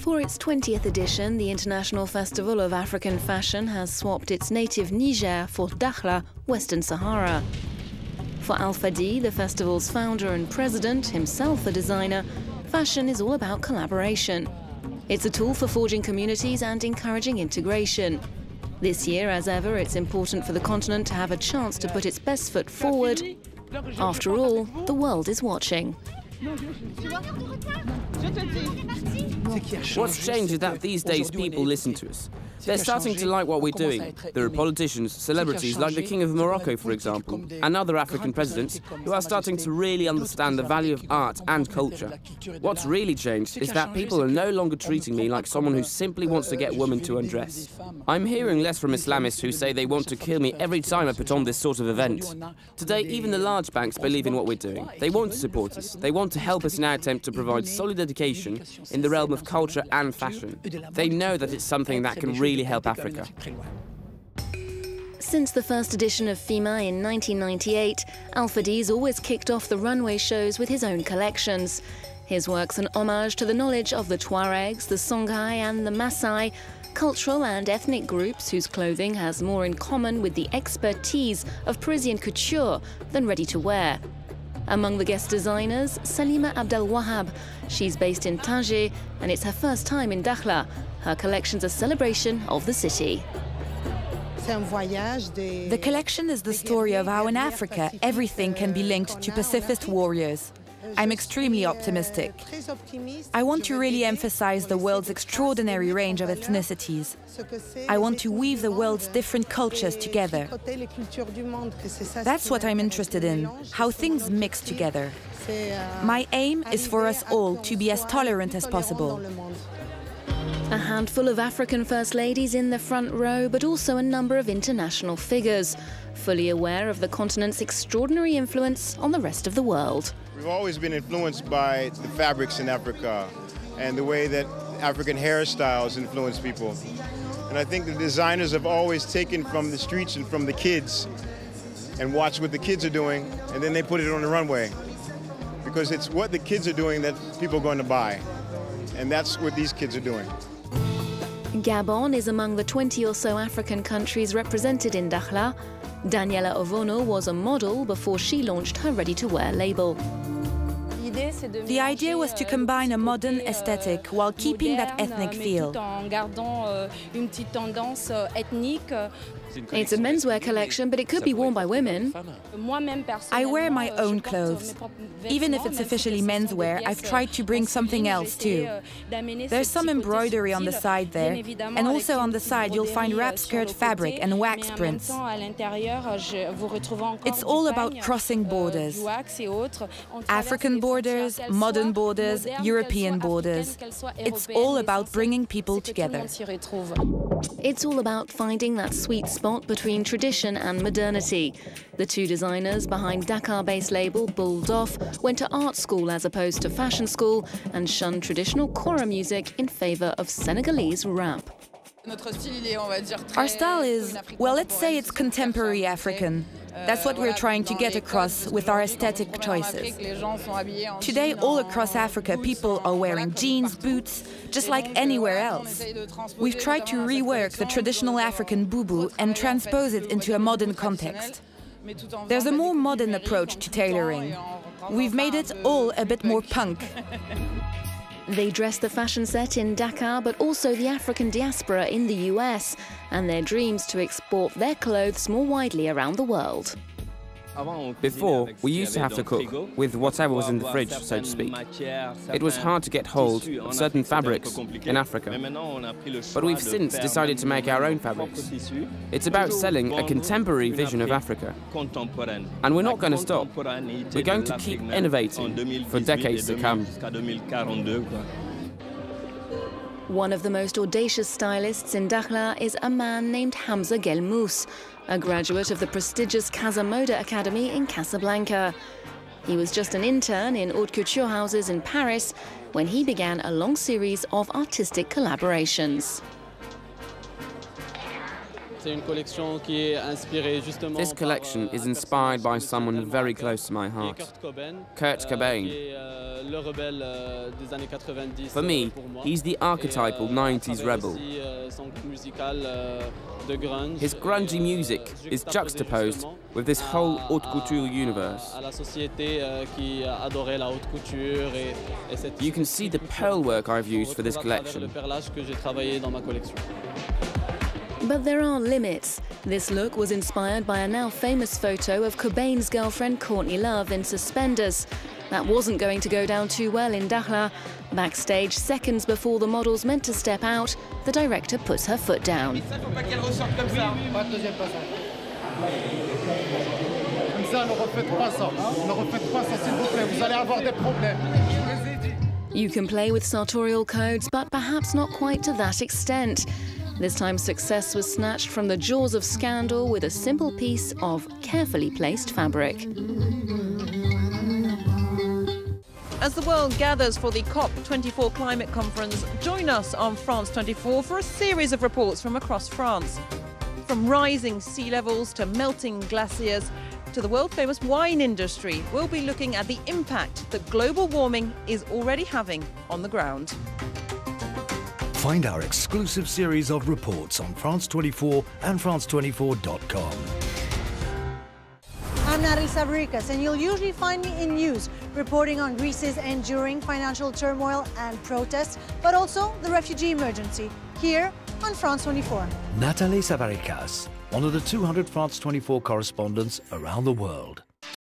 For its 20th edition, the International Festival of African Fashion has swapped its native Niger for Dakhla, Western Sahara. For Alphadi, the festival's founder and president, himself a designer, fashion is all about collaboration. It's a tool for forging communities and encouraging integration. This year, as ever, it's important for the continent to have a chance to put its best foot forward. After all, the world is watching. What's changed is that these days people listen to us. They're starting to like what we're doing. There are politicians, celebrities like the King of Morocco, for example, and other African presidents who are starting to really understand the value of art and culture. What's really changed is that people are no longer treating me like someone who simply wants to get women to undress. I'm hearing less from Islamists who say they want to kill me every time I put on this sort of event. Today, even the large banks believe in what we're doing. They want to support us. They want to help us in our attempt to provide solid education in the realm of culture and fashion. They know that it's something that can really help Africa. Since the first edition of FIMA in 1998, Alphadi's always kicked off the runway shows with his own collections. His work's an homage to the knowledge of the Tuaregs, the Songhai and the Maasai, cultural and ethnic groups whose clothing has more in common with the expertise of Parisian couture than ready-to-wear. Among the guest designers, Salima Abdelwahab. She's based in Niger, and it's her first time in Dakhla. Her collection's a celebration of the city. The collection is the story of how in Africa everything can be linked to pacifist warriors. I'm extremely optimistic. I want to really emphasize the world's extraordinary range of ethnicities. I want to weave the world's different cultures together. That's what I'm interested in, how things mix together. My aim is for us all to be as tolerant as possible. A handful of African First Ladies in the front row, but also a number of international figures, fully aware of the continent's extraordinary influence on the rest of the world. We've always been influenced by the fabrics in Africa and the way that African hairstyles influence people. And I think the designers have always taken from the streets and from the kids and watched what the kids are doing, and then they put it on the runway. Because it's what the kids are doing that people are going to buy. And that's what these kids are doing. Gabon is among the 20 or so African countries represented in Dakhla. Daniela Ovono was a model before she launched her ready-to-wear label. The idea was to combine a modern aesthetic while keeping that ethnic feel. It's a menswear collection, but it could be worn by women. I wear my own clothes. Even if it's officially menswear, I've tried to bring something else too. There's some embroidery on the side there, and also on the side you'll find wrap skirt fabric and wax prints. It's all about crossing borders. African borders, modern borders, European borders. It's all about bringing people together. It's all about finding that sweet spot between tradition and modernity. The two designers behind Dakar-based label Bulldog went to art school as opposed to fashion school and shunned traditional kora music in favor of Senegalese rap. Our style is, well, let's say it's contemporary African. That's what we're trying to get across with our aesthetic choices. Today, all across Africa, people are wearing jeans, boots, just like anywhere else. We've tried to rework the traditional African boubou and transpose it into a modern context. There's a more modern approach to tailoring. We've made it all a bit more punk. They dress the fashion set in Dakar, but also the African diaspora in the US, and their dreams to export their clothes more widely around the world. Before, we used to have to cook with whatever was in the fridge, so to speak. It was hard to get hold of certain fabrics in Africa. But we've since decided to make our own fabrics. It's about selling a contemporary vision of Africa. And we're not going to stop. We're going to keep innovating for decades to come. One of the most audacious stylists in Dakhla is a man named Hamza Gelmous, a graduate of the prestigious Casa Moda Academy in Casablanca. He was just an intern in haute couture houses in Paris when he began a long series of artistic collaborations. This collection is inspired by someone very close to my heart, Kurt Cobain. For me, he's the archetypal 90s rebel. His grungy music is juxtaposed with this whole haute couture universe. You can see the pearl work I've used for this collection. But there are limits. This look was inspired by a now famous photo of Cobain's girlfriend Courtney Love in suspenders. That wasn't going to go down too well in Dakhla. Backstage, seconds before the model's meant to step out, the director puts her foot down. You can play with sartorial codes, but perhaps not quite to that extent. This time success was snatched from the jaws of scandal with a simple piece of carefully placed fabric. As the world gathers for the COP24 climate conference, join us on France 24 for a series of reports from across France. From rising sea levels to melting glaciers to the world-famous wine industry, we'll be looking at the impact that global warming is already having on the ground. Find our exclusive series of reports on France 24 and France24.com. I'm Natalie Savarikas, and you'll usually find me in news, reporting on Greece's enduring financial turmoil and protests, but also the refugee emergency, here on France 24. Natalie Savarikas, one of the 200 France 24 correspondents around the world.